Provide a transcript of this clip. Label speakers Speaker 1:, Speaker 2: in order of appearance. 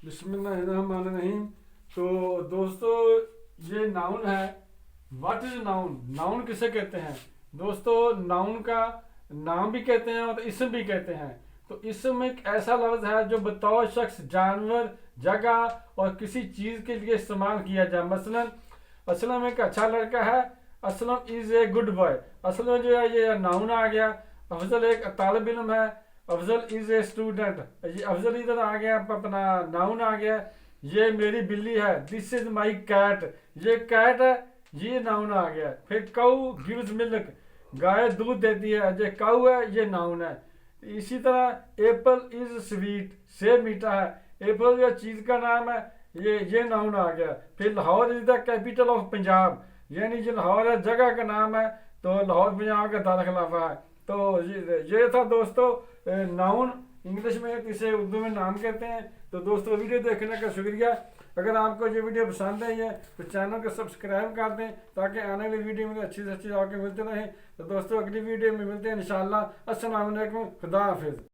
Speaker 1: बिस्मिल्लाहिर्रहमानिर्रहीम। तो दोस्तों, ये नाउन है। What is noun? नाउन किसे कहते हैं? दोस्तों, नाउन का नाम भी कहते हैं और इसम भी कहते हैं। तो इसम एक ऐसा लफ्ज है जो बतौर शख्स, जानवर, जगह और किसी चीज के लिए इस्तेमाल किया जाए। मसलन असलम एक अच्छा लड़का है, Aslam is a good boy. असल में जो है ये नाउन आ गया। अफजल एक तालिब इल्म है, अफजल इज ए स्टूडेंट। ये अफजल इधर आ गया, अपना नाउन आ गया। ये मेरी बिल्ली है, दिस इज माई कैट। ये कैट है, ये नाउन आ गया। फिर काऊ गिव्स मिल्क, गाय दूध देती है, ये काऊ है, ये नाउन है। इसी तरह एप्पल इज स्वीट, सेब मीठा है। एप्पल जो चीज का नाम है, ये नाउन आ गया। फिर Lahore is the capital of Punjab, यानी जो लाहौर है जगह का नाम है, तो लाहौर पंजाब का दारखिलाफा है। तो ये था दोस्तों नाउन। इंग्लिश में इसे उर्दू में नाम कहते हैं। तो दोस्तों, वीडियो देखने का शुक्रिया। अगर आपको ये वीडियो पसंद आई है तो चैनल को सब्सक्राइब कर दें, ताकि आने वाली वीडियो में अच्छी से अच्छी आपके मिलते रहें। तो दोस्तों, अगली वीडियो में मिलते हैं इंशाल्लाह। अस्सलाम वालेकुम, खुदा हाफिज़।